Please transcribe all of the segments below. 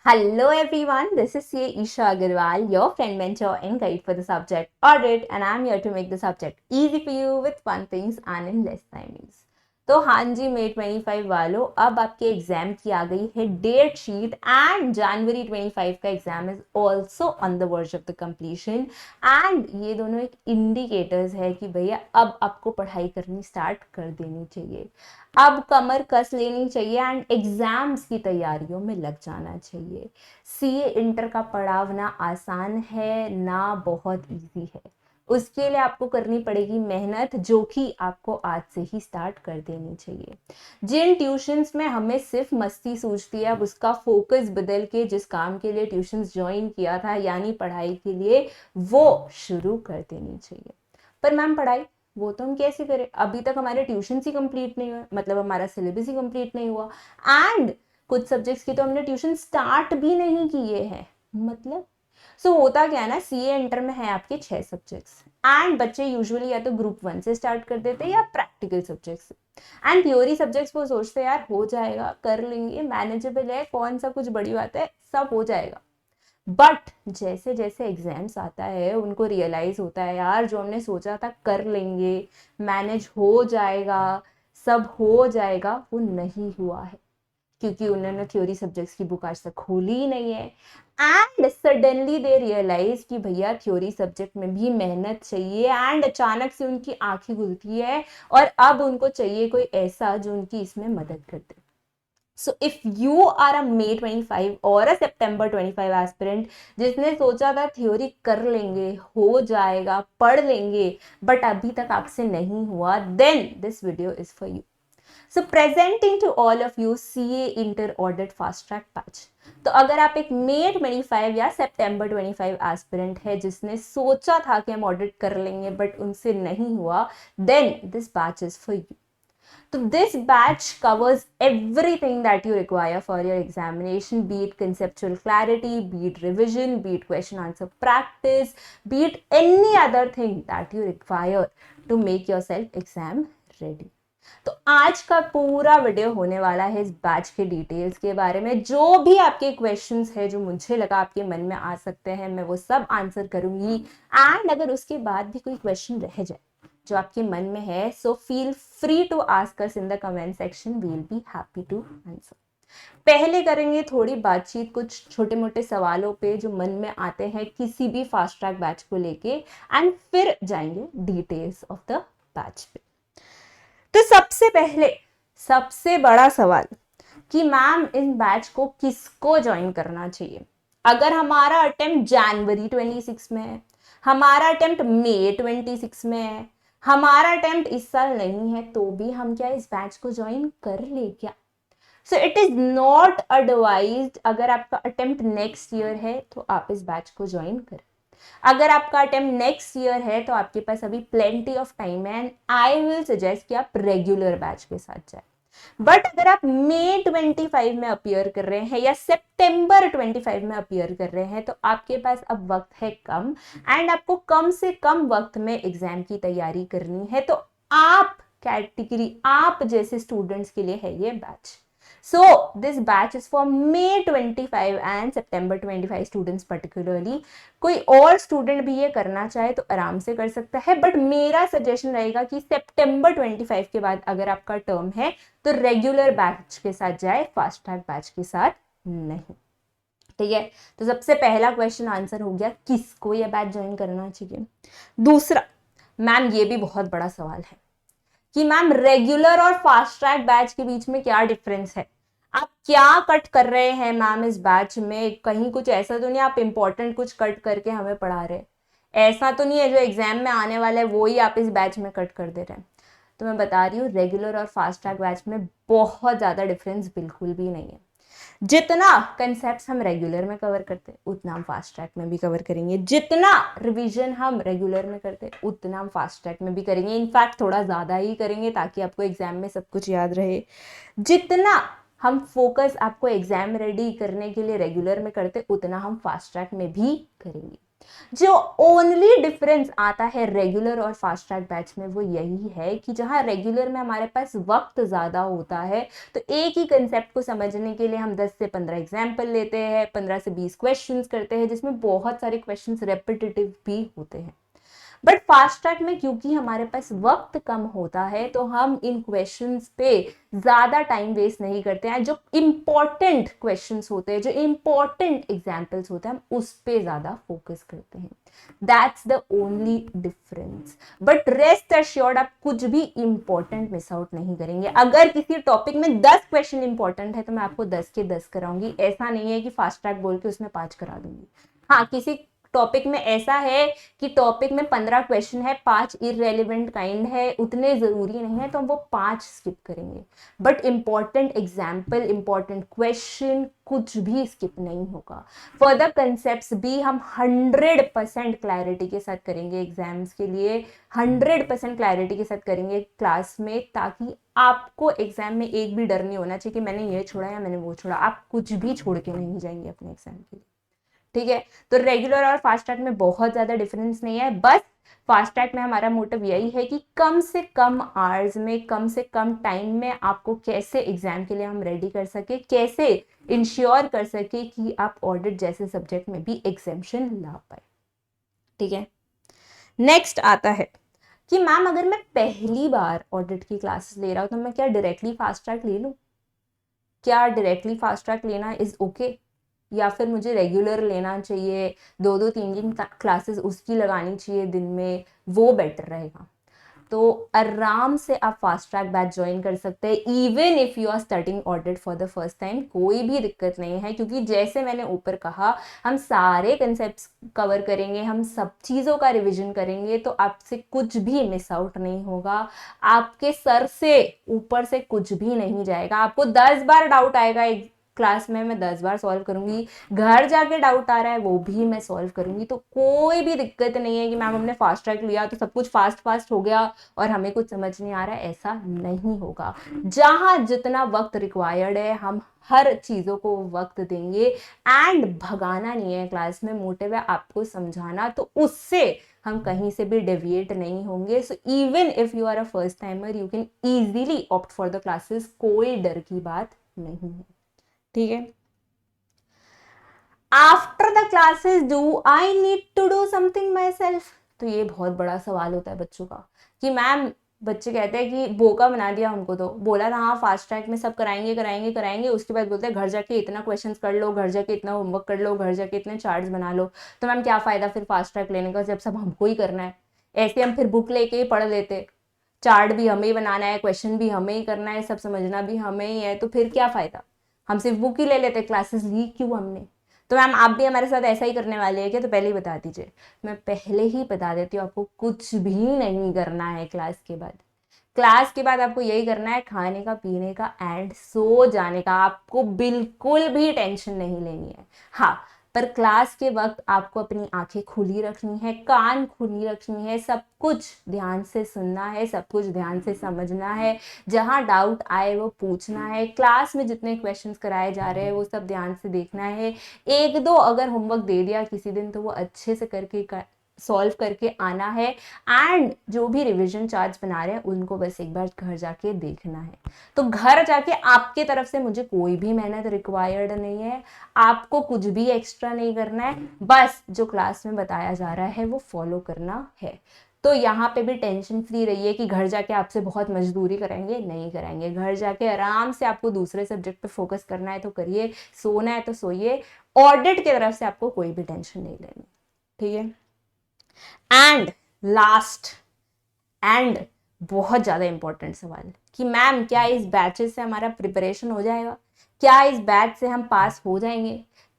Hello everyone, this is CA Isha Agarwal, your friend, mentor, and guide for the subject audit, and I'm here to make the subject easy for you with fun things and in less timings. तो हाँ जी May 25 वालों, अब आपके exam की आ गई है date sheet and जनवरी 25 का exam is also on the verge of the completion and ये दोनों एक इंडिकेटर्स है कि भैया अब आपको पढ़ाई करनी स्टार्ट कर देनी चाहिए, अब कमर कस लेनी चाहिए एंड एग्जाम्स की तैयारियों में लग जाना चाहिए। सीए इंटर का पड़ाव ना आसान है ना बहुत इजी है, उसके लिए आपको करनी पड़ेगी मेहनत, जो कि आपको आज से ही स्टार्ट कर देनी चाहिए। जिन ट्यूशंस में हमें सिर्फ मस्ती सूझती है, अब उसका फोकस बदल के जिस काम के लिए ट्यूशंस ज्वाइन किया था यानी पढ़ाई के लिए, वो शुरू कर देनी चाहिए। पर मैम पढ़ाई वो तो हम कैसे करें, अभी तक हमारे ट्यूशन ही कंप्लीट नहीं हुआ, मतलब हमारा सिलेबस ही कंप्लीट नहीं हुआ एंड कुछ सब्जेक्ट्स की तो हमने ट्यूशन स्टार्ट भी नहीं किए हैं। मतलब होता क्या है ना, सीए इंटर में है आपके 6 सब्जेक्ट्स एंड बच्चे यूजुअली या तो ग्रुप 1 से स्टार्ट कर देते हैं या प्रैक्टिकल सब्जेक्ट्स से एंड थ्योरी सब्जेक्ट्स वो सोचते हैं यार हो जाएगा, कर लेंगे, मैनेजेबल है, कौन सा कुछ बड़ी बात है, सब हो जाएगा। बट जैसे जैसे एग्जाम्स आता है उनको रियलाइज होता है यार जो हमने सोचा था कर लेंगे, मैनेज हो जाएगा, सब हो जाएगा, वो नहीं हुआ है क्योंकि उन्होंने थ्योरी सब्जेक्ट्स की बुक आज तक खोली ही नहीं है एंड सडनली दे रियलाइज कि भैया थ्योरी सब्जेक्ट में भी मेहनत चाहिए एंड अचानक से उनकी आंखें खुलती है और अब उनको चाहिए कोई ऐसा जो उनकी इसमें मदद कर दे। So if you are a May 25 और a September 25 aspirant जिसने सोचा था थ्योरी कर लेंगे, हो जाएगा, पढ़ लेंगे, बट अभी तक आपसे नहीं हुआ, then this video is for you. So presenting to all of you CA Inter Audit Fast Track Batch. तो अगर आप एक May 25 या September 25 एस्पिरेंट है जिसने सोचा था कि हम ऑडिट कर लेंगे बट उनसे नहीं हुआ, then this batch is for you. So this batch covers everything that you require for your examination, be it conceptual clarity, be it revision, be it question answer practice, be it any other thing that you require to make yourself exam ready. तो आज का पूरा video होने वाला है इस batch के details के बारे में, जो भी आपके क्वेश्चंस है जो मुझे लगा आपके मन में आ सकते हैं मैं वो सब आंसर करूंगी एंड अगर उसके बाद भी कोई क्वेश्चन रह जाए जो आपके मन में है, so feel free to ask us in the comment section, we will be happy to answer. पहले करेंगे थोड़ी बातचीत कुछ छोटे मोटे सवालों पे जो मन में आते हैं किसी भी फास्ट ट्रैक बैच को लेके एंड फिर जाएंगे डिटेल्स ऑफ द बैच पे। तो सबसे पहले सबसे बड़ा सवाल कि मैम इस बैच को किसको ज्वाइन करना चाहिए। अगर हमारा अटेम्प्ट जनवरी 26 में है, हमारा अटेम्प्ट मई 26 में है, हमारा अटेम्प्ट इस साल नहीं है, तो भी हम क्या इस बैच को ज्वाइन कर ले क्या? So it is not advised. अगर आपका अटेम्प्ट नेक्स्ट ईयर है तो आप इस बैच को ज्वाइन करें। अगर आपका अटेम्प्ट नेक्स्ट ईयर है तो आपके पास अभी प्लेंटी ऑफ टाइम है एंड आई विल सजेस्ट कि आप रेगुलर बैच के साथ जाए। बट अगर आप मई 25 में अपियर कर रहे हैं या सितंबर 25 में अपियर कर रहे हैं तो आपके पास अब वक्त है कम एंड आपको कम से कम वक्त में एग्जाम की तैयारी करनी है। तो आप कैटेगरी, आप जैसे स्टूडेंट्स के लिए है ये batch. So this batch is for May 25 and September 25 students particularly. कोई और स्टूडेंट भी ये करना चाहे तो आराम से कर सकता है, बट मेरा सजेशन रहेगा कि सितंबर 25 के बाद अगर आपका टर्म है तो रेगुलर बैच के साथ जाए, फास्ट ट्रैक बैच के साथ नहीं। ठीक है, तो सबसे पहला क्वेश्चन आंसर हो गया किसको ये बैच ज्वाइन करना चाहिए। दूसरा, मैम ये भी बहुत बड़ा सवाल है कि मैम रेगुलर और फास्ट ट्रैक बैच के बीच में क्या डिफरेंस है, आप क्या कट कर रहे हैं मैम इस बैच में, कहीं कुछ ऐसा तो नहीं आप इंपॉर्टेंट कुछ कट करके हमें पढ़ा रहे हैं, ऐसा तो नहीं है जो एग्जाम में आने वाला है वो ही आप इस बैच में कट कर दे रहे हैं। तो मैं बता रही हूँ रेगुलर और फास्ट ट्रैक बैच में बहुत ज़्यादा डिफरेंस बिल्कुल भी नहीं है। जितना कंसेप्ट हम रेगुलर में कवर करते उतना हम फास्ट ट्रैक में भी कवर करेंगे, जितना रिवीजन हम रेगुलर में करते उतना हम फास्ट ट्रैक में भी करेंगे, इनफैक्ट थोड़ा ज़्यादा ही करेंगे ताकि आपको एग्जाम में सब कुछ याद रहे। जितना हम फोकस आपको एग्जाम रेडी करने के लिए रेगुलर में करते उतना हम फास्ट ट्रैक में भी करेंगे। जो ओनली डिफरेंस आता है रेगुलर और फास्ट ट्रैक बैच में वो यही है कि जहां रेगुलर में हमारे पास वक्त ज़्यादा होता है तो एक ही कंसेप्ट को समझने के लिए हम 10 से 15 एग्जाम्पल लेते हैं, 15 से 20 क्वेश्चंस करते हैं, जिसमें बहुत सारे क्वेश्चंस रेपिटेटिव भी होते हैं। बट फास्ट ट्रैक में क्योंकि हमारे पास वक्त कम होता है तो हम इन क्वेश्चंस पे ज़्यादा टाइम वेस्ट नहीं करते हैं। जो इंपॉर्टेंट क्वेश्चंस होते हैं, जो इंपॉर्टेंट एग्जाम्पल्स होते हैं, हम उस पे ज़्यादा फोकस करते हैं। That's the only difference. But rest assured आप कुछ भी इंपॉर्टेंट मिस आउट नहीं करेंगे। अगर किसी टॉपिक में 10 क्वेश्चन इंपॉर्टेंट है तो मैं आपको 10 के 10 कराऊंगी। ऐसा नहीं है कि फास्ट ट्रैक बोल के उसमें 5 करा दूंगी। हाँ, किसी टॉपिक में ऐसा है कि टॉपिक में 15 क्वेश्चन है, 5 इररेलेवेंट काइंड है, उतने जरूरी नहीं है तो हम वो 5 स्किप करेंगे। But important example, important question कुछ भी स्किप नहीं होगा। फर्दर कंसेप्ट्स भी हम 100% क्लैरिटी के साथ करेंगे एग्जाम्स के लिए, 100% क्लैरिटी के साथ करेंगे क्लास में, ताकि आपको एग्जाम में एक भी डर नहीं होना चाहिए कि मैंने ये छोड़ा या मैंने वो छोड़ा। आप कुछ भी छोड़ के नहीं जाएंगे अपने एग्जाम के लिए। ठीक है, तो रेगुलर और फास्ट ट्रैक में बहुत ज्यादा डिफरेंस नहीं है। बस फास्ट ट्रैक में हमारा मोटिव यही है कि कम से कम आवर्स में, कम से कम टाइम में आपको कैसे एग्जाम के लिए हम रेडी कर सके, कैसे इंश्योर कर सके कि आप ऑडिट जैसे सब्जेक्ट में भी एग्जामेशन ला पाए। ठीक है, नेक्स्ट आता है कि मैम अगर मैं पहली बार ऑडिट की क्लासेस ले रहा हूं तो मैं क्या डायरेक्टली फास्ट ट्रैक ले लूं? क्या डायरेक्टली फास्ट ट्रैक लेना इज ओके, या फिर मुझे रेगुलर लेना चाहिए, 2-2 3-3 क्लासेस उसकी लगानी चाहिए दिन में, वो बेटर रहेगा? तो आराम से आप फास्ट ट्रैक बैच ज्वाइन कर सकते हैं, even if you are starting audit for the first time. कोई भी दिक्कत नहीं है, क्योंकि जैसे मैंने ऊपर कहा हम सारे कंसेप्ट्स कवर करेंगे, हम सब चीज़ों का रिविजन करेंगे, तो आपसे कुछ भी मिस आउट नहीं होगा। आपके सर से ऊपर से कुछ भी नहीं जाएगा। आपको 10 बार डाउट आएगा क्लास में, मैं 10 बार सॉल्व करूंगी। घर जाके डाउट आ रहा है वो भी मैं सॉल्व करूंगी। तो कोई भी दिक्कत नहीं है कि मैम हमने फास्ट ट्रैक लिया तो सब कुछ फास्ट फास्ट हो गया और हमें कुछ समझ नहीं आ रहा है, ऐसा नहीं होगा। जहां जितना वक्त रिक्वायर्ड है हम हर चीजों को वक्त देंगे। एंड भगाना नहीं है क्लास में, मोटिव है आपको समझाना, तो उससे हम कहीं से भी डेविएट नहीं होंगे। So even if you are a first timer you can easily opt for the classes, कोई डर की बात नहीं है। ठीक है, after the classes do I need to do something myself? तो ये बहुत बड़ा सवाल होता है बच्चों का कि मैम, बच्चे कहते हैं कि बोका बना दिया हमको, तो बोला था हाँ फास्ट ट्रैक में सब कराएंगे कराएंगे कराएंगे, उसके बाद बोलते हैं घर जाके इतना क्वेश्चंस कर लो, घर जाके इतना होमवर्क कर लो, घर जाके इतने चार्ट्स बना लो। तो मैम क्या फायदा फिर फास्ट ट्रैक लेने का जब सब हमको ही करना है? ऐसे हम फिर बुक लेके ही पढ़ लेते, चार्ट भी हमें ही बनाना है, क्वेश्चन भी हमें ही करना है, सब समझना भी हमें ही है, तो फिर क्या फायदा? हम सिर्फ बुक ही ले लेते, क्लासेस ली क्यों हमने? तो मैम आप भी हमारे साथ ऐसा ही करने वाले हैं क्या? तो पहले ही बता दीजिए। मैं पहले ही बता देती हूँ, आपको कुछ भी नहीं करना है क्लास के बाद। क्लास के बाद आपको यही करना है, खाने का, पीने का एंड सो जाने का। आपको बिल्कुल भी टेंशन नहीं लेनी है। हाँ, पर क्लास के वक्त आपको अपनी आंखें खुली रखनी है, कान खुली रखनी है, सब कुछ ध्यान से सुनना है, सब कुछ ध्यान से समझना है, जहां डाउट आए वो पूछना है। क्लास में जितने क्वेश्चंस कराए जा रहे हैं वो सब ध्यान से देखना है। एक दो अगर होमवर्क दे दिया किसी दिन तो वो अच्छे से करके सॉल्व करके आना है। एंड जो भी रिवीजन चार्ट्स बना रहे हैं उनको बस एक बार घर जाके देखना है। तो घर जाके आपके तरफ से मुझे कोई भी मेहनत रिक्वायर्ड नहीं है, आपको कुछ भी एक्स्ट्रा नहीं करना है, बस जो क्लास में बताया जा रहा है वो फॉलो करना है। तो यहाँ पे भी टेंशन फ्री रहिए कि घर जाके आपसे बहुत मजदूरी कराएंगे, नहीं कराएंगे। घर जाके आराम से आपको दूसरे सब्जेक्ट पे फोकस करना है तो करिए, सोना है तो सोइए। ऑडिट की तरफ से आपको कोई भी टेंशन नहीं लेनी। ठीक है, एंड लास्ट एंड बहुत ज्यादा इंपॉर्टेंट सवाल कि मैम क्या इस बैचेस से हमारा प्रिपरेशन हो जाएगा? क्या इस बैच से हम पास हो जाएंगे?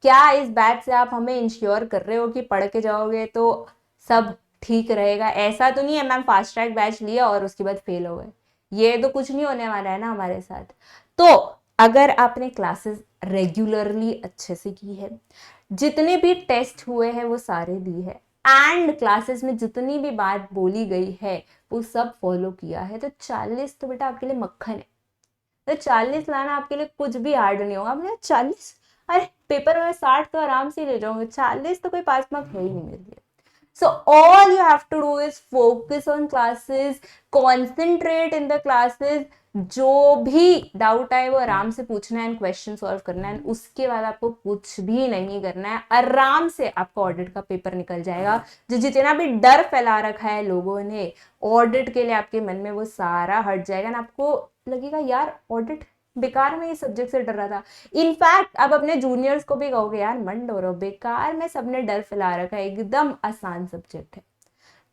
क्या इस बैच से आप हमें इंश्योर कर रहे हो कि पढ़ के जाओगे तो सब ठीक रहेगा? ऐसा तो नहीं है मैम फास्ट ट्रैक बैच लिया और उसके बाद फेल हो गए, ये तो कुछ नहीं होने वाला है ना हमारे साथ। तो अगर आपने क्लासेस रेगुलरली अच्छे से की है, जितने भी टेस्ट हुए हैं वो सारे दी है, एंड क्लासेस में जितनी भी बात बोली गई है वो सब फॉलो किया है, तो 40 तो बेटा आपके लिए मक्खन है। तो 40 लाना आपके लिए कुछ भी हार्ड नहीं होगा। आपने 40, अरे पेपर में 60 तो आराम से ले जाऊंगे, 40 तो कोई पास मार्क है ही नहीं मेरे लिए। So all you have to do is focus on classes, concentrate in the classes. जो भी डाउट आए वो आराम से पूछना है, क्वेश्चन सॉल्व करना है, उसके बाद आपको कुछ भी नहीं करना है, आराम से आपका ऑडिट का पेपर निकल जाएगा। जो जितना भी डर फैला रखा है लोगों ने ऑडिट के लिए आपके मन में, वो सारा हट जाएगा ना। आपको लगेगा यार ऑडिट बेकार में, ये सब्जेक्ट से डर रहा था। इनफैक्ट आप अपने जूनियर्स को भी कहोगे यार मन डरो, बेकार में सबने डर फैला रखा है, एकदम आसान सब्जेक्ट है।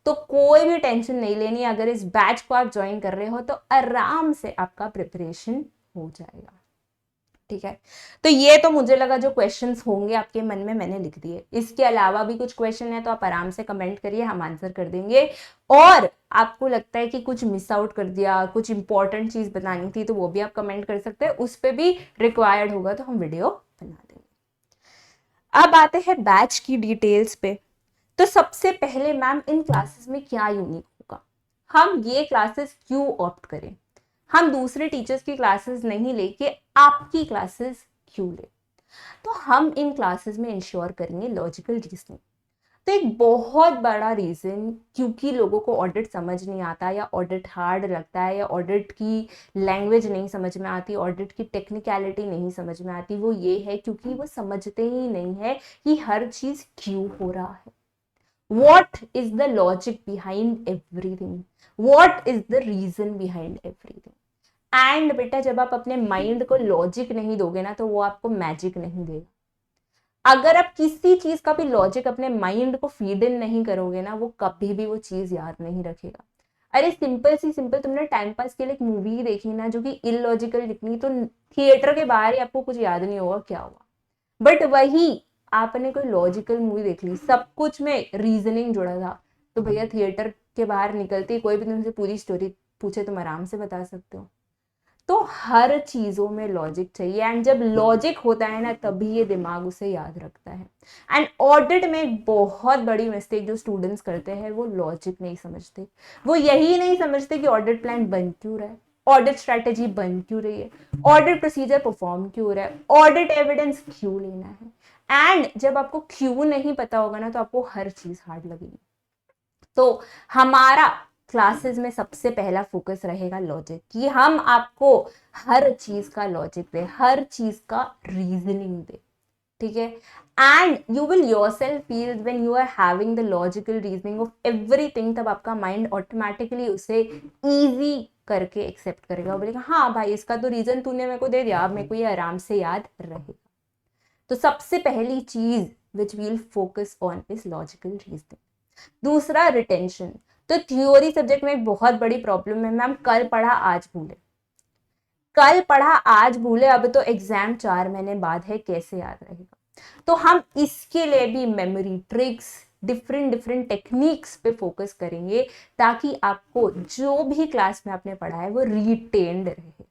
तो कोई भी टेंशन नहीं लेनी, अगर इस बैच को आप ज्वाइन कर रहे हो तो आराम से आपका प्रिपरेशन हो जाएगा। ठीक है, तो ये तो मुझे लगा जो क्वेश्चंस होंगे आपके मन में मैंने लिख दिए। इसके अलावा भी कुछ क्वेश्चन है तो आप आराम से कमेंट करिए, हम आंसर कर देंगे। और आपको लगता है कि कुछ मिस आउट कर दिया, कुछ इंपॉर्टेंट चीज बतानी थी, तो वो भी आप कमेंट कर सकते हैं, उस पर भी रिक्वायर्ड होगा तो हम वीडियो बना देंगे। अब आते हैं बैच की डिटेल्स पे। तो सबसे पहले मैम इन क्लासेस में क्या यूनिक होगा, हम ये क्लासेस क्यों ऑप्ट करें, हम दूसरे टीचर्स की क्लासेस नहीं लेके आपकी क्लासेस क्यों ले। तो हम इन क्लासेस में इंश्योर करेंगे लॉजिकल रीजनिंग। तो एक बहुत बड़ा रीजन, क्योंकि लोगों को ऑडिट समझ नहीं आता, या ऑडिट हार्ड लगता है, या ऑडिट की लैंग्वेज नहीं समझ में आती, ऑडिट की टेक्निकलिटी नहीं समझ में आती, वो ये है क्योंकि वो समझते ही नहीं है कि हर चीज क्यों हो रहा है। What is the logic behind everything? What is the reason behind everything? And बेटा जब आप अपने माइंड को लॉजिक नहीं दोगे ना, तो वो आपको मैजिक नहीं देगा। अगर आप किसी चीज का भी लॉजिक अपने माइंड को फीड इन नहीं करोगे ना, वो कभी भी वो चीज याद नहीं रखेगा। अरे सिंपल तुमने टाइम पास के लिए एक मूवी देखी ना जो कि इलॉजिकल दिखनी, तो थिएटर के बाहर ही आपको कुछ याद नहीं होगा क्या हुआ। बट वही आपने कोई लॉजिकल मूवी देख ली, सब कुछ में रीजनिंग जुड़ा था, तो भैया थिएटर के बाहर निकलते कोई भी तुमसे पूरी स्टोरी पूछे तुम आराम से बता सकते हो। तो हर चीजों में लॉजिक चाहिए, एंड जब लॉजिक होता है ना तभी ये दिमाग उसे याद रखता है। एंड ऑडिट में एक बहुत बड़ी मिस्टेक जो स्टूडेंट्स करते हैं, वो लॉजिक नहीं समझते। वो यही नहीं समझते कि ऑडिट प्लान बन क्यों रहा है, ऑडिट स्ट्रेटेजी बन क्यों रही है, ऑडिट प्रोसीजर परफॉर्म क्यों हो रहा है, ऑडिट एविडेंस क्यों लेना है। एंड जब आपको क्यों नहीं पता होगा ना, तो आपको हर चीज हार्ड लगेगी। तो हमारा क्लासेस में सबसे पहला फोकस रहेगा लॉजिक, कि हम आपको हर चीज का लॉजिक दे, हर चीज का रीजनिंग दे। ठीक है, and you will yourself feel when you are having the logical reasoning of everything, तब आपका माइंड ऑटोमेटिकली उसे इजी करके एक्सेप्ट करेगा, बोलेगा हाँ भाई इसका तो रीजन तूने मेरे को दे दिया, अब मेरे को ये आराम से याद रहेगा। तो सबसे पहली चीज which we'll focus on is logical reasoning. दूसरा रिटेंशन। तो थ्योरी सब्जेक्ट में एक बहुत बड़ी प्रॉब्लम है मैम, कल पढ़ा आज भूले, कल पढ़ा आज भूले, अब तो एग्जाम 4 महीने बाद है, कैसे याद रहेगा। तो हम इसके लिए भी मेमोरी ट्रिक्स, डिफरेंट टेक्निक्स पे फोकस करेंगे, ताकि आपको जो भी क्लास में आपने पढ़ा है वो रिटेन्ड रहे।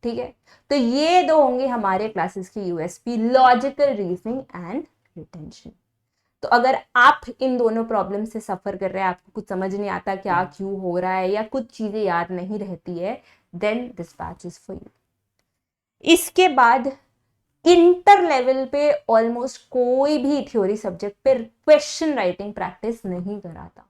ठीक है, तो ये दो होंगे हमारे क्लासेस की USP, logical reasoning and retention. तो अगर आप इन दोनों प्रॉब्लम से सफर कर रहे हैं, आपको कुछ समझ नहीं आता क्या क्यों हो रहा है, या कुछ चीजें याद नहीं रहती है, then this batch is for you. इसके बाद इंटर लेवल पे ऑलमोस्ट कोई भी थ्योरी सब्जेक्ट पे क्वेश्चन राइटिंग प्रैक्टिस नहीं कराता।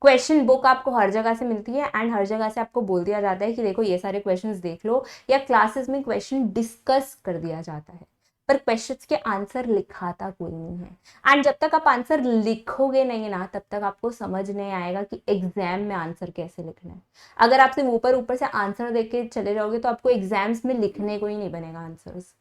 क्वेश्चन बुक आपको हर जगह से मिलती है, एंड हर जगह से आपको बोल दिया जाता है कि देखो ये सारे क्वेश्चंस देख लो, या क्लासेस में क्वेश्चन डिस्कस कर दिया जाता है, पर क्वेश्चंस के आंसर लिखाता कोई नहीं है। एंड जब तक आप आंसर लिखोगे नहीं ना, तब तक आपको समझ नहीं आएगा कि एग्जाम में आंसर कैसे लिखना है। अगर आप सिर्फ ऊपर ऊपर से आंसर देख के चले जाओगे तो आपको एग्जाम्स में लिखने को ही नहीं बनेगा आंसर्स।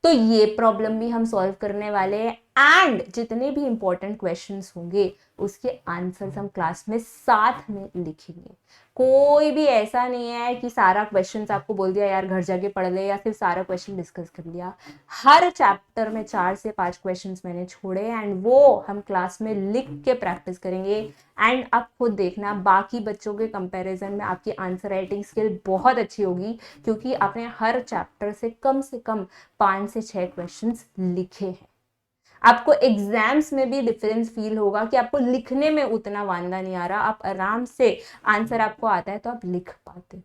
तो ये प्रॉब्लम भी हम सॉल्व करने वाले हैं, एंड जितने भी इंपॉर्टेंट क्वेश्चंस होंगे उसके आंसर्स हम क्लास में साथ में लिखेंगे। कोई भी ऐसा नहीं है कि सारा क्वेश्चंस आपको बोल दिया यार घर जाके पढ़ ले, या फिर सारा क्वेश्चन डिस्कस कर लिया। हर चैप्टर में 4 से 5 क्वेश्चंस मैंने छोड़े, एंड वो हम क्लास में लिख के प्रैक्टिस करेंगे। एंड आप खुद देखना बाकी बच्चों के कंपैरिजन में आपकी आंसर राइटिंग स्किल बहुत अच्छी होगी, क्योंकि आपने हर चैप्टर से कम 5 से 6 क्वेश्चंस लिखे हैं। आपको एग्जाम्स में भी डिफरेंस फील होगा कि आपको लिखने में उतना वांदा नहीं आ रहा, आप आराम से आंसर आपको आता है तो आप लिख पाते हो।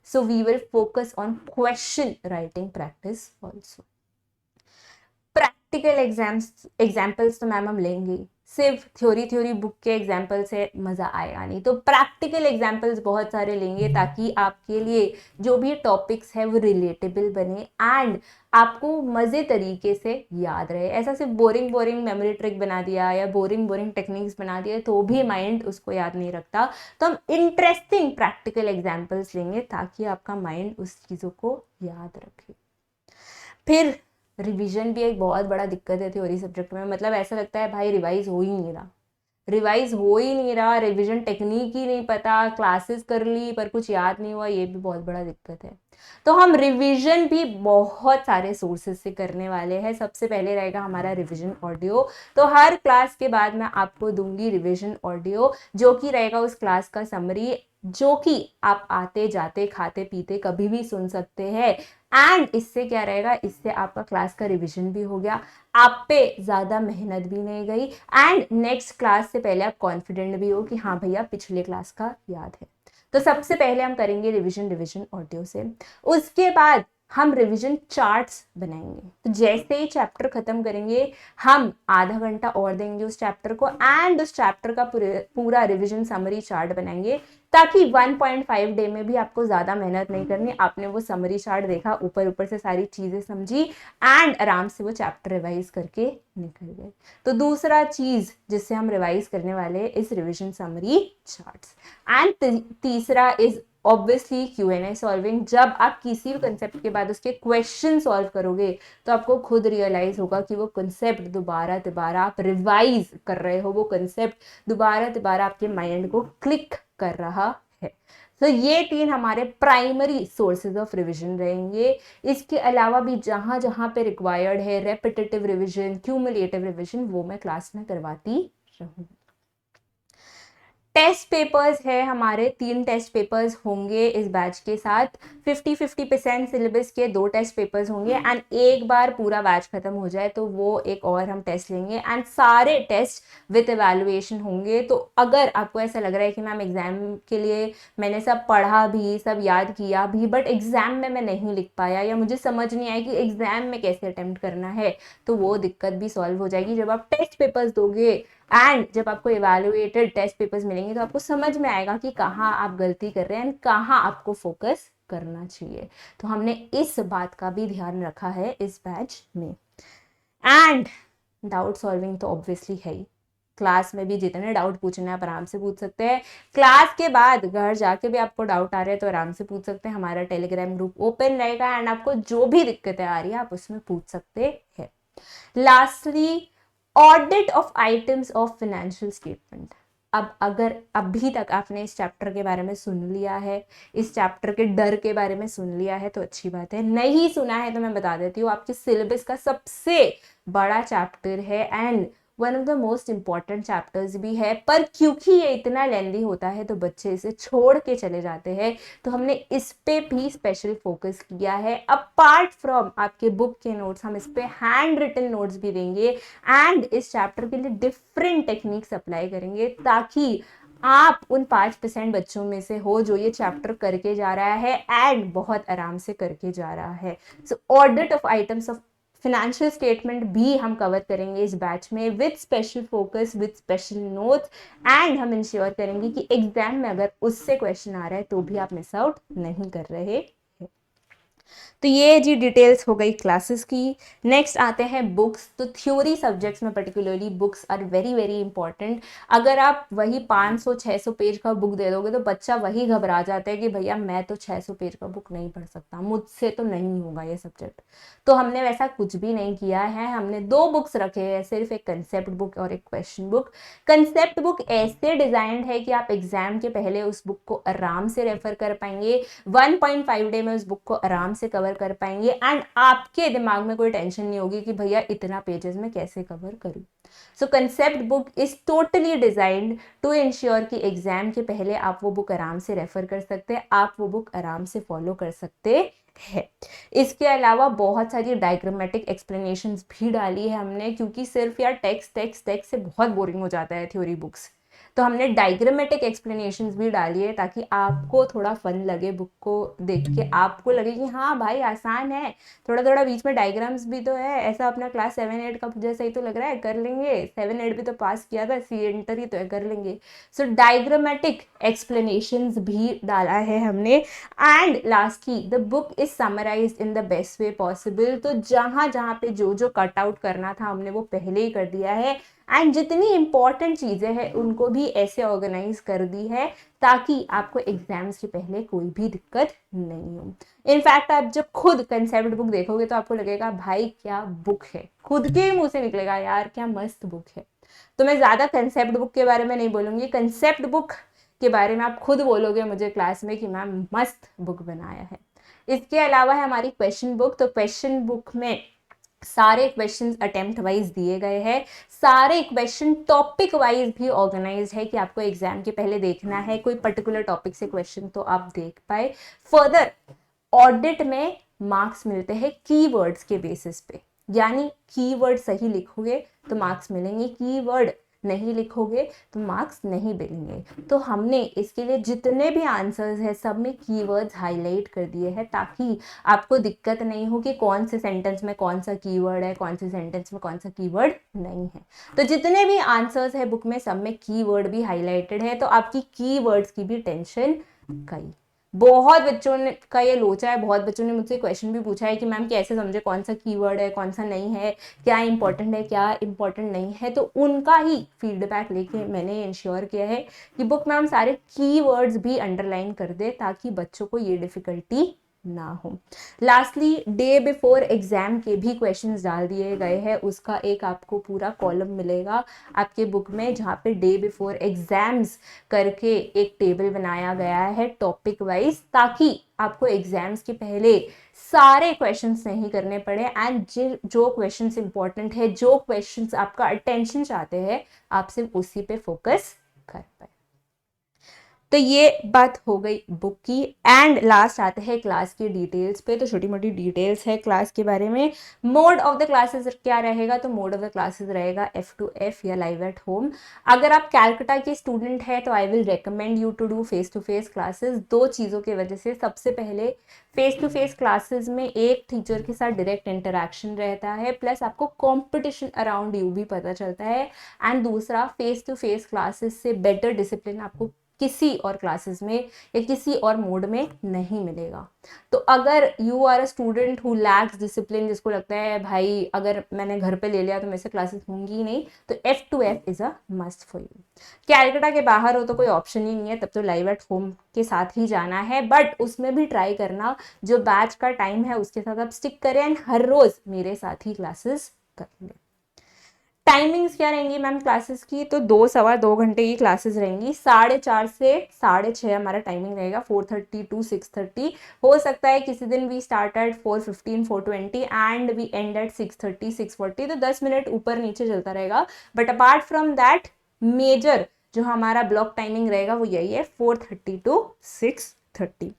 So we will focus on question writing practice also. Practical examples तो मैम हम लेंगे, सिर्फ थ्योरी बुक के एग्जाम्पल से मज़ा आएगा नहीं, तो प्रैक्टिकल एग्जाम्पल्स बहुत सारे लेंगे ताकि आपके लिए जो भी टॉपिक्स है वो रिलेटेबल बने एंड आपको मज़े तरीके से याद रहे। ऐसा सिर्फ बोरिंग मेमोरी ट्रिक बना दिया या बोरिंग टेक्निक्स बना दिया तो भी माइंड उसको याद नहीं रखता। तो हम इंटरेस्टिंग प्रैक्टिकल एग्जाम्पल्स लेंगे ताकि आपका माइंड उस चीज़ों को याद रखे। फिर रिवीजन भी एक बहुत बड़ा दिक्कत है थ्योरी सब्जेक्ट में, मतलब ऐसा लगता है भाई रिवाइज हो ही नहीं रहा, रिवीजन टेक्निक ही नहीं पता, क्लासेस कर ली पर कुछ याद नहीं हुआ, ये भी बहुत बड़ा दिक्कत है। तो हम रिवीजन भी बहुत सारे सोर्सेज से करने वाले हैं। सबसे पहले रहेगा हमारा रिवीजन ऑडियो। तो हर क्लास के बाद मैं आपको दूंगी रिवीजन ऑडियो, जो कि रहेगा उस क्लास का समरी, जो कि आप आते जाते खाते पीते कभी भी सुन सकते हैं। एंड इससे क्या रहेगा, इससे आपका क्लास का रिवीजन भी हो गया, आप पे ज़्यादा मेहनत भी नहीं गई एंड नेक्स्ट क्लास से पहले आप कॉन्फिडेंट भी हो कि हाँ भैया पिछले क्लास का याद है। तो सबसे पहले हम करेंगे रिवीजन ऑडियो से। उसके बाद हम रिवीजन चार्ट्स बनाएंगे। तो जैसे ही चैप्टर खत्म करेंगे हम आधा घंटा और देंगे उस चैप्टर को एंड उस चैप्टर का पूरा रिवीजन समरी चार्ट बनाएंगे, ताकि 1.5 डे में भी आपको ज़्यादा मेहनत नहीं करनी। आपने वो समरी चार्ट देखा, ऊपर से सारी चीज़ें समझी एंड आराम से वो चैप्टर रिवाइज करके निकल गए। तो दूसरा चीज़ जिससे हम रिवाइज करने वाले इस रिवीजन समरी चार्ट्स। एंड तीसरा इज ऑब्वियसली Q&A सॉल्विंग। जब आप किसी भी कंसेप्ट के बाद उसके क्वेश्चन सॉल्व करोगे तो आपको खुद रियलाइज होगा कि वो कंसेप्ट दोबारा आप रिवाइज कर रहे हो, वो कंसेप्ट दोबारा आपके माइंड को क्लिक कर रहा है। तो ये 3 हमारे प्राइमरी सोर्सेज ऑफ रिवीजन रहेंगे। इसके अलावा भी जहां जहां पे रिक्वायर्ड है रेपिटेटिव रिवीजन, क्यूमुलेटिव रिवीजन, वो मैं क्लास में करवाती रहूंगी। टेस्ट पेपर्स है हमारे, 3 टेस्ट पेपर्स होंगे इस बैच के साथ। 50-50% सिलेबस के 2 टेस्ट पेपर्स होंगे एंड एक बार पूरा बैच खत्म हो जाए तो वो एक और हम टेस्ट लेंगे एंड सारे टेस्ट विद एवेलुएशन होंगे। तो अगर आपको ऐसा लग रहा है कि मैम एग्जाम के लिए मैंने सब पढ़ा भी, सब याद किया भी, बट एग्जाम में मैं नहीं लिख पाया या मुझे समझ नहीं आया कि एग्जाम में कैसे अटेम्प्ट करना है, तो वो दिक्कत भी सॉल्व हो जाएगी जब आप टेस्ट पेपर्स दोगे एंड जब आपको इवैल्यूएटेड टेस्ट पेपर्स मिलेंगे तो आपको समझ में आएगा कि कहाँ आप गलती कर रहे हैं एंड कहाँ आपको फोकस करना चाहिए। तो हमने इस बात का भी ध्यान रखा है इस बैच में। एंड डाउट सॉल्विंग तो ऑब्वियसली है ही, क्लास में भी जितने डाउट पूछने आप आराम से पूछ सकते हैं। क्लास के बाद घर जाके भी आपको डाउट आ रहे हैं तो आराम से पूछ सकते हैं। हमारा टेलीग्राम ग्रुप ओपन रहेगा एंड आपको जो भी दिक्कतें आ रही है आप उसमें पूछ सकते हैं। Lastly, audit of items of financial statement. अब अगर अभी तक आपने इस चैप्टर के बारे में सुन लिया है, इस चैप्टर के डर के बारे में सुन लिया है तो अच्छी बात है। नहीं सुना है तो मैं बता देती हूँ, आपके सिलेबस का सबसे बड़ा चैप्टर है and one of the most important chapters भी है, पर क्योंकि ये इतना लेंदी होता है तो बच्चे इसे छोड़ के चले जाते हैं, तो हमने इस पे भी स्पेशल फोकस किया है। अपार्ट फ्रॉम आपके बुक के नोट्स हम इस पे हैंड रिटन नोट्स भी देंगे एंड इस चैप्टर के लिए डिफरेंट टेक्निक्स अप्लाई करेंगे ताकि आप उन 5% बच्चों में से हो जो ये चैप्टर करके जा रहा है एंड बहुत आराम से करके जा रहा है। So audit of items of financial statement भी हम कवर करेंगे इस बैच में with special focus, with special notes and हम इंश्योर करेंगे कि एग्जाम में अगर उससे क्वेश्चन आ रहा है तो भी आप मिस आउट नहीं कर रहे हैं। तो ये जी डिटेल्स हो गई क्लासेस की। नेक्स्ट आते हैं बुक्स। तो थ्योरी सब्जेक्ट्स में particularly books are very very important. अगर आप वही 500-600 पेज का बुक दे दोगे तो बच्चा वही घबरा जाता है कि भैया मैं तो 600 पेज का बुक नहीं पढ़ सकता, मुझसे तो नहीं होगा ये सब्जेक्ट। तो हमने वैसा कुछ भी नहीं किया है, हमने 2 बुक्स रखे हैं, सिर्फ एक कंसेप्ट बुक और एक क्वेश्चन बुक। कंसेप्ट बुक ऐसे डिजाइंड है कि आप एग्जाम के पहले उस बुक को आराम से रेफर कर पाएंगे, 1.5 डे में उस बुक को आराम से कवर कर पाएंगे एंड आपके दिमाग में कोई टेंशन नहीं होगी कि भैया इतना पेजेस में कैसे कवर करूं। So concept book is totally designed to ensure कि एग्जाम के पहले आप वो बुक आराम से रेफर कर सकते हैं, आप वो बुक आराम से फॉलो कर सकते हैं। इसके अलावा बहुत सारी डायग्रामेटिक एक्सप्लेनेशंस भी डाली है हमने, क्योंकि सिर्फ यार टेक्स्ट से बहुत बोरिंग हो जाता है थ्योरी बुक्स। तो हमने डायग्रामेटिक एक्सप्लेनेशंस भी डाली है ताकि आपको थोड़ा फन लगे बुक को देख के, आपको लगे कि हाँ भाई आसान है, थोड़ा थोड़ा बीच में डायग्राम्स भी तो है, ऐसा अपना क्लास 7-8 का जैसा ही तो लग रहा है, कर लेंगे, 7-8 भी तो पास किया था, सी इंटर ही तो है, कर लेंगे। सो डायग्रामेटिक एक्सप्लेनेशंस भी डाला है हमने। And lastly the book is summarised in the best way possible, तो जहां जहां पे जो जो कट आउट करना था हमने वो पहले ही कर दिया है, एंड जितनी इंपॉर्टेंट चीजें हैं उनको भी ऐसे ऑर्गेनाइज कर दी है ताकि आपको एग्जाम्स से पहले कोई भी दिक्कत नहीं हो। इनफैक्ट आप जब खुद कंसेप्ट बुक देखोगे तो आपको लगेगा भाई क्या बुक है, खुद के मुंह से निकलेगा यार क्या मस्त बुक है। तो मैं ज्यादा कंसेप्ट बुक के बारे में नहीं बोलूंगी, कंसेप्ट बुक के बारे में आप खुद बोलोगे मुझे क्लास में कि मैम मस्त बुक बनाया है। इसके अलावा है हमारी क्वेश्चन बुक, तो क्वेश्चन बुक में सारे क्वेश्चंस अटेम्प्ट वाइज दिए गए हैं, सारे क्वेश्चन टॉपिक वाइज भी ऑर्गेनाइज है कि आपको एग्जाम के पहले देखना है कोई पर्टिकुलर टॉपिक से क्वेश्चन तो आप देख पाए। फर्दर ऑडिट में मार्क्स मिलते हैं कीवर्ड्स के बेसिस पे, यानी कीवर्ड सही लिखोगे तो मार्क्स मिलेंगे, कीवर्ड नहीं लिखोगे तो मार्क्स नहीं मिलेंगे। तो हमने इसके लिए जितने भी आंसर्स हैं सब में कीवर्ड्स हाईलाइट कर दिए हैं ताकि आपको दिक्कत नहीं हो कि कौन से सेंटेंस में कौन सा कीवर्ड है, कौन से सेंटेंस में कौन सा कीवर्ड नहीं है। तो जितने भी आंसर्स है बुक में सब में कीवर्ड भी हाईलाइटेड है, तो आपकी कीवर्ड्स की भी टेंशन गई। बहुत बच्चों ने का ये लोचा है, बहुत बच्चों ने मुझसे क्वेश्चन भी पूछा है कि मैम कैसे समझे कौन सा कीवर्ड है कौन सा नहीं है, क्या इंपॉर्टेंट है क्या इंपॉर्टेंट नहीं है। तो उनका ही फीडबैक लेके मैंने इंश्योर किया है कि बुक में हम सारे कीवर्ड्स भी अंडरलाइन कर दे ताकि बच्चों को ये डिफिकल्टी ना हो। लास्टली डे बिफोर एग्जाम के भी क्वेश्चंस डाल दिए गए हैं, उसका एक आपको पूरा कॉलम मिलेगा आपके बुक में जहाँ पे डे बिफोर एग्जाम्स करके एक टेबल बनाया गया है टॉपिक वाइज, ताकि आपको एग्जाम्स के पहले सारे क्वेश्चंस नहीं करने पड़े एंड जो क्वेश्चंस इंपॉर्टेंट है, जो क्वेश्चंस आपका अटेंशन चाहते हैं, आप सिर्फ उसी पे फोकस कर पाए। तो ये बात हो गई बुक की। एंड लास्ट आते हैं क्लास की डिटेल्स पे, तो छोटी मोटी डिटेल्स है क्लास के बारे में। मोड ऑफ द क्लासेस क्या रहेगा, तो मोड ऑफ द क्लासेस रहेगा F2F या लाइव एट होम। अगर आप कैलकाटा के स्टूडेंट हैं तो I will recommend you to do face to face classes, दो चीज़ों की वजह से। सबसे पहले फेस टू फेस क्लासेस में एक टीचर के साथ डायरेक्ट इंटरेक्शन रहता है, प्लस आपको कॉम्पिटिशन अराउंड यू भी पता चलता है, एंड दूसरा फेस टू फेस क्लासेस से बेटर डिसिप्लिन आपको किसी और क्लासेस में या किसी और मोड में नहीं मिलेगा। तो अगर you are a student who lacks discipline, जिसको लगता है भाई अगर मैंने घर पे ले लिया तो मेरे से क्लासेस होंगी ही नहीं, तो F2F is a must for you. Calcutta के बाहर हो तो कोई ऑप्शन ही नहीं है, तब तो लाइव एट होम के साथ ही जाना है, बट उसमें भी ट्राई करना जो बैच का टाइम है उसके साथ आप स्टिक करें एंड हर रोज मेरे साथ ही क्लासेस कर लें। टाइमिंग्स क्या रहेंगी मैम क्लासेस की, तो 2-2.25 घंटे की क्लासेस रहेंगी। 4:30 से 6:30 हमारा टाइमिंग रहेगा, 4:30 to 6:30। हो सकता है किसी दिन we start at 4:15 4:20 and we end at 6:30 6:40, तो 10 मिनट ऊपर नीचे चलता रहेगा। But apart from that major जो हमारा ब्लॉक टाइमिंग रहेगा वो यही है, 4:30 to 6:30।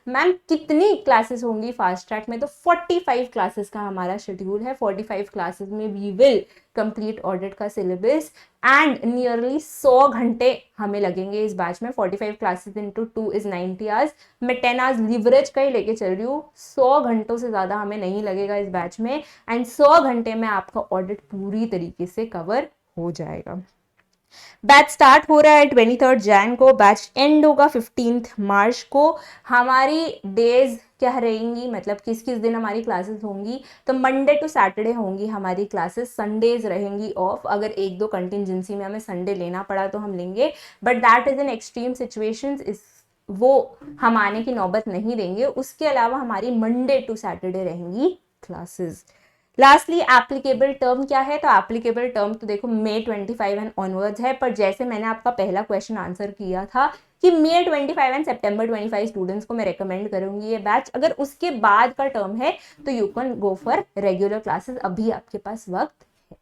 मैम कितनी क्लासेस होंगी फास्ट ट्रैक में, तो 45 क्लासेस का हमारा शेड्यूल है। 45 क्लासेस में वी विल कंप्लीट ऑडिट का सिलेबस एंड नियरली 100 घंटे हमें लगेंगे इस बैच में। 45 क्लासेस इंटू 2 इज 90 आवर्स। मैं 10 आवर्स लिवरेज का ही लेके चल रही हूँ, 100 घंटों से ज़्यादा हमें नहीं लगेगा इस बैच में, एंड 100 घंटे में आपका ऑडिट पूरी तरीके से कवर हो जाएगा। बैच स्टार्ट हो रहा है 23 जैन को, बैच एंड होगा 15 मार्च को। हमारी डेज क्या रहेंगी, मतलब किस किस दिन हमारी क्लासेस होंगी, तो मंडे टू सैटरडे होंगी हमारी क्लासेस, संडेज रहेंगी ऑफ। अगर एक दो कंटिजेंसी में हमें संडे लेना पड़ा तो हम लेंगे, but that is an extreme situations, वो हम आने की नौबत नहीं देंगे। उसके अलावा हमारी मंडे टू सैटरडे रहेंगी क्लासेस। लास्टली एप्लीकेबल टर्म क्या है, तो एप्लीकेबल टर्म तो देखो May 25 एंड ऑनवर्ड्स है, पर जैसे मैंने आपका पहला क्वेश्चन आंसर किया था कि May 25 एंड September 25 स्टूडेंट्स को मैं रेकमेंड करूंगी ये बैच। अगर उसके बाद का टर्म है तो you can go for regular classes, अभी आपके पास वक्त है।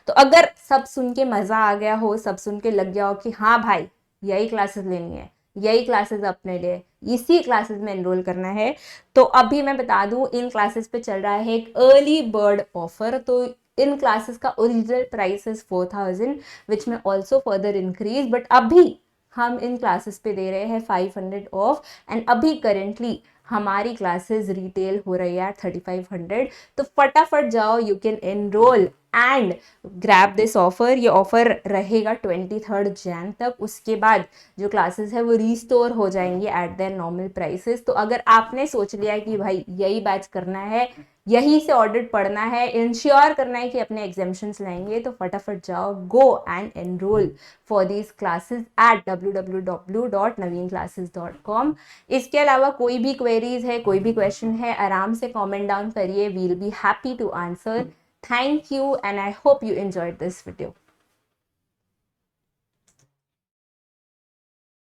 तो अगर सब सुन के मजा आ गया हो, सब सुन के लग गया हो कि हाँ भाई यही क्लासेस लेनी है, यही क्लासेस अपने लिए, इसी क्लासेस में एनरोल करना है, तो अभी मैं बता दूं इन क्लासेस पे चल रहा है एक अर्ली बर्ड ऑफर। तो इन क्लासेस का ओरिजिनल प्राइस इज 4000 विच में ऑल्सो फर्दर इंक्रीज, बट अभी हम इन क्लासेस पे दे रहे हैं 500 ऑफ, एंड अभी करेंटली हमारी क्लासेस रिटेल हो रही है 3500। तो फटाफट जाओ, you can enrol and grab this offer. ये ऑफर रहेगा 23 जैन तक, उसके बाद जो क्लासेस है वो रीस्टोर हो जाएंगी एट देयर नॉर्मल प्राइसेस। तो अगर आपने सोच लिया है कि भाई यही बैच करना है, यही से ऑडिट पढ़ना है, इंश्योर करना है कि अपने एग्जाम्शंस लाएंगे, तो फटाफट जाओ, go and enrol for these classes at www.naveenclasses.com। इसके अलावा कोई भी क्वेरीज है, कोई भी क्वेश्चन है, आराम से कमेंट डाउन करिए, we'll be happy to answer. Thank you, and I hope you enjoyed this video.